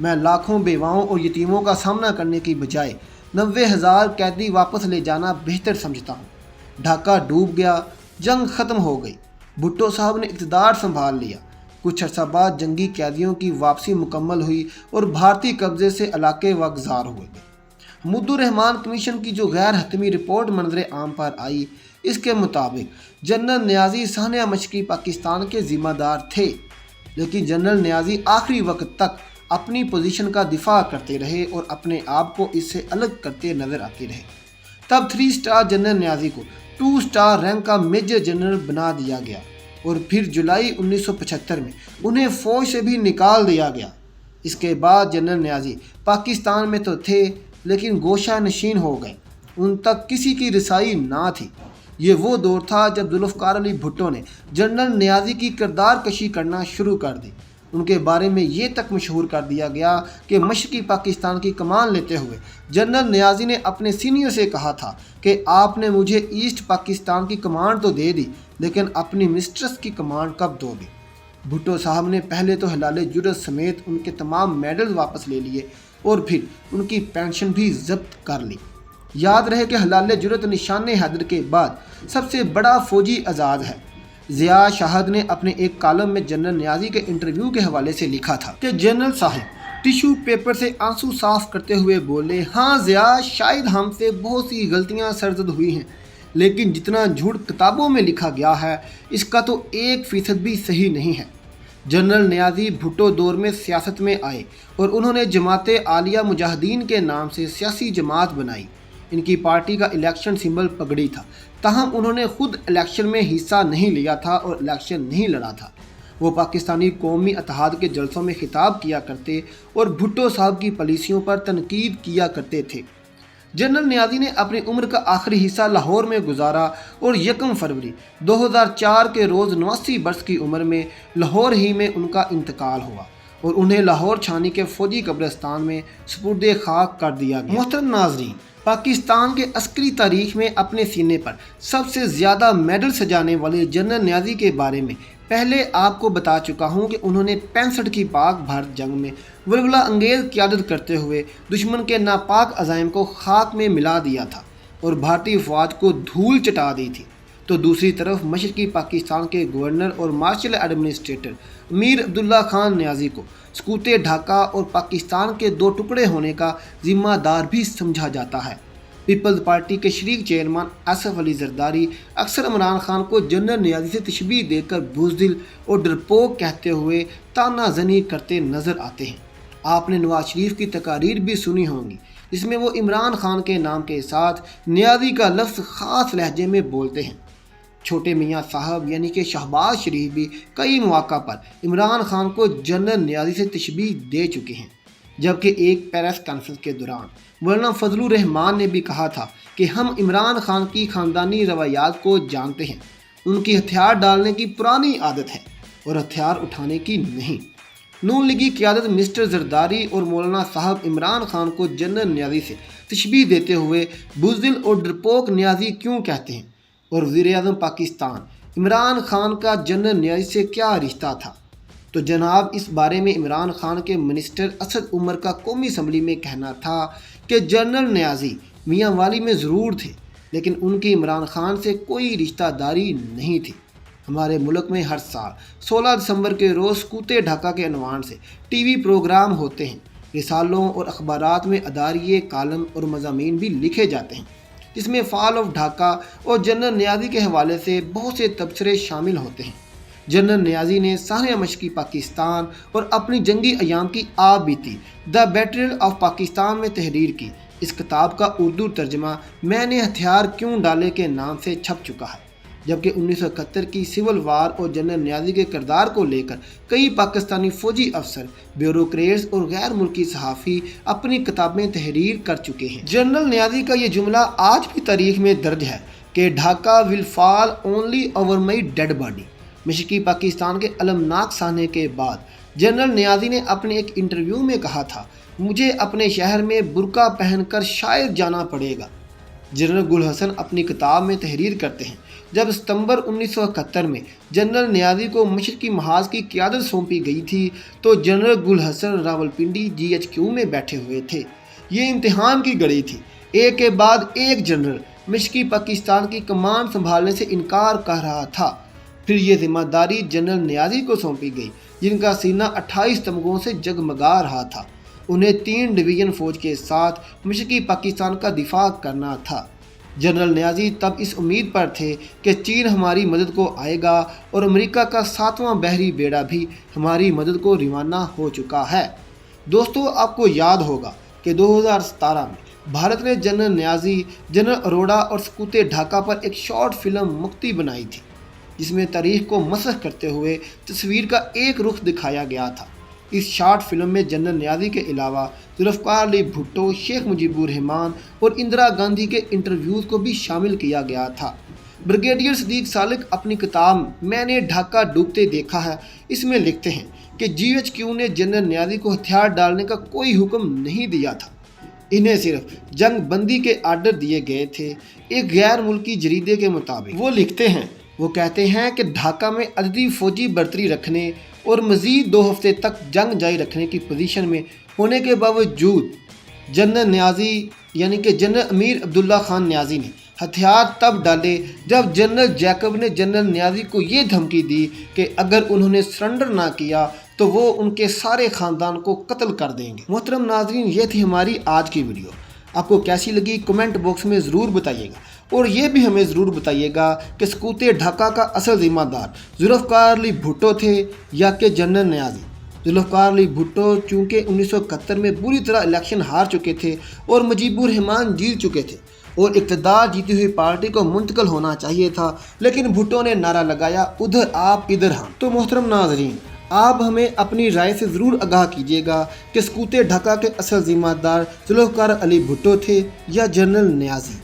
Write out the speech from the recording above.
میں لاکھوں بیواؤں اور یتیموں کا سامنا کرنے کی بجائے 90,000 قیدی واپس لے جانا بہتر سمجھتا ہوں۔ ڈھاکہ ڈوب گیا، جنگ ختم ہو گئی، بھٹو صاحب نے اقتدار سنبھال لیا۔ کچھ عرصہ بعد جنگی قیدیوں کی واپسی مکمل ہوئی اور بھارتی قبضے سے علاقے واگزار ہوئے گئے۔ حمود الرحمان کمیشن کی جو غیر حتمی رپورٹ منظر عام پر آئی، اس کے مطابق جنرل نیازی سانحہ مشرقی پاکستان کے ذمہ دار تھے، لیکن جنرل نیازی آخری وقت تک اپنی پوزیشن کا دفاع کرتے رہے اور اپنے آپ کو اس سے الگ کرتے نظر آتے رہے۔ تب 3 اسٹار جنرل نیازی کو 2 اسٹار رینک کا میجر جنرل بنا دیا گیا اور پھر جولائی 1975 میں انہیں فوج سے بھی نکال دیا گیا۔ اس کے بعد جنرل نیازی پاکستان میں تو تھے لیکن گوشہ نشین ہو گئے، ان تک کسی کی رسائی نہ تھی۔ یہ وہ دور تھا جب ذوالفقار علی بھٹو نے جنرل نیازی کی کردار کشی کرنا شروع کر دی۔ ان کے بارے میں یہ تک مشہور کر دیا گیا کہ مشرقی پاکستان کی کمان لیتے ہوئے جنرل نیازی نے اپنے سینئر سے کہا تھا کہ آپ نے مجھے ایسٹ پاکستان کی کمان تو دے دی، لیکن اپنی مسٹرس کی کمان کب دو گے؟ بھٹو صاحب نے پہلے تو ہلال جرت سمیت ان کے تمام میڈلز واپس لے لیے اور پھر ان کی پینشن بھی ضبط کر لی۔ یاد رہے کہ ہلال جرت نشان حیدر کے بعد سب سے بڑا فوجی اعزاز ہے۔ ضیاء شاہد نے اپنے ایک کالم میں جنرل نیازی کے انٹرویو کے حوالے سے لکھا تھا کہ جنرل صاحب ٹیشو پیپر سے آنسو صاف کرتے ہوئے بولے، ہاں ضیاء، شاید ہم سے بہت سی غلطیاں سرزد ہوئی ہیں، لیکن جتنا جھوٹ کتابوں میں لکھا گیا ہے اس کا تو 1% بھی صحیح نہیں ہے۔ جنرل نیازی بھٹو دور میں سیاست میں آئے اور انہوں نے جماعت عالیہ مجاہدین کے نام سے سیاسی جماعت بنائی۔ ان کی پارٹی کا الیکشن سمبل پگڑی تھا، تاہم انہوں نے خود الیکشن میں حصہ نہیں لیا تھا اور الیکشن نہیں لڑا تھا۔ وہ پاکستانی قومی اتحاد کے جلسوں میں خطاب کیا کرتے اور بھٹو صاحب کی پالیسیوں پر تنقید کیا کرتے تھے۔ جنرل نیازی نے اپنی عمر کا آخری حصہ لاہور میں گزارا اور 1 فروری 2004 کے روز 89 برس کی عمر میں لاہور ہی میں ان کا انتقال ہوا اور انہیں لاہور چھانی کے فوجی قبرستان میں سپرد خاک کر دیا گیا۔ محترم ناظرین، پاکستان کے عسکری تاریخ میں اپنے سینے پر سب سے زیادہ میڈل سجانے والے جنرل نیازی کے بارے میں پہلے آپ کو بتا چکا ہوں کہ انہوں نے 65 کی پاک بھارت جنگ میں ولولہ انگیز قیادت کرتے ہوئے دشمن کے ناپاک عزائم کو خاک میں ملا دیا تھا اور بھارتی فوج کو دھول چٹا دی تھی۔ تو دوسری طرف مشرقی پاکستان کے گورنر اور مارشل ایڈمنسٹریٹر امیر عبداللہ خان نیازی کو سقوط ڈھاکہ اور پاکستان کے 2 ٹکڑے ہونے کا ذمہ دار بھی سمجھا جاتا ہے۔ پیپلز پارٹی کے شریک چیئرمین آصف علی زرداری اکثر عمران خان کو جنرل نیازی سے تشبیہ دے کر بزدل اور ڈرپوک کہتے ہوئے طعنہ زنی کرتے نظر آتے ہیں۔ آپ نے نواز شریف کی تقاریر بھی سنی ہوں گی، جس میں وہ عمران خان کے نام کے ساتھ نیازی کا لفظ خاص لہجے میں بولتے ہیں۔ چھوٹے میاں صاحب یعنی کہ شہباز شریف بھی کئی مواقع پر عمران خان کو جنرل نیازی سے تشبیہ دے چکے ہیں، جبکہ ایک پریس کانفرنس کے دوران مولانا فضل الرحمان نے بھی کہا تھا کہ ہم عمران خان کی خاندانی روایات کو جانتے ہیں، ان کی ہتھیار ڈالنے کی پرانی عادت ہے اور ہتھیار اٹھانے کی نہیں۔ نون لیگی قیادت مسٹر زرداری اور مولانا صاحب عمران خان کو جنرل نیازی سے تشبیہ دیتے ہوئے بزدل اور ڈرپوک نیازی کیوں کہتے ہیں؟ اور وزیر اعظم پاکستان عمران خان کا جنرل نیازی سے کیا رشتہ تھا؟ تو جناب، اس بارے میں عمران خان کے منسٹر اسد عمر کا قومی اسمبلی میں کہنا تھا کہ جنرل نیازی میاں والی میں ضرور تھے، لیکن ان کی عمران خان سے کوئی رشتہ داری نہیں تھی۔ ہمارے ملک میں ہر سال 16 دسمبر کے روز سقوط ڈھاکہ کے عنوان سے ٹی وی پروگرام ہوتے ہیں، رسالوں اور اخبارات میں اداریے، کالم اور مضامین بھی لکھے جاتے ہیں، جس میں فال آف ڈھاکہ اور جنرل نیازی کے حوالے سے بہت سے تبصرے شامل ہوتے ہیں۔ جنرل نیازی نے سانحہ مشرقی پاکستان اور اپنی جنگی ایام کی آپ بیتی دا بیٹل آف پاکستان میں تحریر کی۔ اس کتاب کا اردو ترجمہ میں نے ہتھیار کیوں ڈالے کے نام سے چھپ چکا ہے، جبکہ 1971 کی سول وار اور جنرل نیازی کے کردار کو لے کر کئی پاکستانی فوجی افسر، بیوروکریٹس اور غیر ملکی صحافی اپنی کتابیں تحریر کر چکے ہیں۔ جنرل نیازی کا یہ جملہ آج بھی تاریخ میں درج ہے کہ Dhaka will fall only over my dead body. مشرقی پاکستان کے المناک سانحے کے بعد جنرل نیازی نے اپنے ایک انٹرویو میں کہا تھا، مجھے اپنے شہر میں برقع پہن کر شاید جانا پڑے گا۔ جنرل گل حسن اپنی کتاب میں تحریر کرتے ہیں، جب ستمبر 1971 میں جنرل نیازی کو مشرقی محاذ کی قیادت سونپی گئی تھی تو جنرل گل حسن راولپنڈی GHQ میں بیٹھے ہوئے تھے۔ یہ امتحان کی گھڑی تھی، ایک کے بعد ایک جنرل مشرقی پاکستان کی کمان سنبھالنے سے انکار کر رہا تھا۔ پھر یہ ذمہ داری جنرل نیازی کو سونپی گئی، جن کا سینہ 28 تمغوں سے جگمگا رہا تھا۔ انہیں 3 ڈویژن فوج کے ساتھ مشرقی پاکستان کا دفاع کرنا تھا۔ جنرل نیازی تب اس امید پر تھے کہ چین ہماری مدد کو آئے گا اور امریکہ کا 7واں بحری بیڑا بھی ہماری مدد کو روانہ ہو چکا ہے۔ دوستو، آپ کو یاد ہوگا کہ 2017 میں بھارت نے جنرل نیازی، جنرل اروڑا اور سکوت ڈھاکہ پر ایک شارٹ فلم مکتی بنائی تھی، جس میں تاریخ کو مسخ کرتے ہوئے تصویر کا ایک رخ دکھایا گیا تھا۔ اس شارٹ فلم میں جنرل نیازی کے علاوہ ذوالفقار علی بھٹو، شیخ مجیب الرحمان اور اندرا گاندھی کے انٹرویوز کو بھی شامل کیا گیا تھا۔ بریگیڈیئر صدیق سالک اپنی کتاب میں نے ڈھاکہ ڈوبتے دیکھا ہے اس میں لکھتے ہیں کہ GHQ نے جنرل نیازی کو ہتھیار ڈالنے کا کوئی حکم نہیں دیا تھا، انہیں صرف جنگ بندی کے آرڈر دیے گئے تھے۔ ایک غیر ملکی جریدے کے مطابق وہ لکھتے ہیں، وہ کہتے ہیں کہ ڈھاکہ میں عددی فوجی برتری رکھنے اور مزید 2 ہفتے تک جنگ جاری رکھنے کی پوزیشن میں ہونے کے باوجود جنرل نیازی یعنی کہ جنرل امیر عبداللہ خان نیازی نے ہتھیار تب ڈالے جب جنرل جیکب نے جنرل نیازی کو یہ دھمکی دی کہ اگر انہوں نے سرنڈر نہ کیا تو وہ ان کے سارے خاندان کو قتل کر دیں گے۔ محترم ناظرین، یہ تھی ہماری آج کی ویڈیو۔ آپ کو کیسی لگی کمنٹ باکس میں ضرور بتائیے گا، اور یہ بھی ہمیں ضرور بتائیے گا کہ سکوت ڈھاکہ کا اصل ذمہ دار ذوالفقار علی بھٹو تھے یا کہ جنرل نیازی۔ ذوالفقار علی بھٹو چونکہ 1971 میں بری طرح الیکشن ہار چکے تھے اور مجیب الرحمان جیت چکے تھے اور اقتدار جیتی ہوئی پارٹی کو منتقل ہونا چاہیے تھا، لیکن بھٹو نے نعرہ لگایا ادھر آپ ادھر ہم۔ تو محترم ناظرین، آپ ہمیں اپنی رائے سے ضرور آگاہ کیجیے گا کہ سکوت ڈھاکہ کے اصل ذمہ دار ذوالفقار علی بھٹو تھے یا جنرل نیازی۔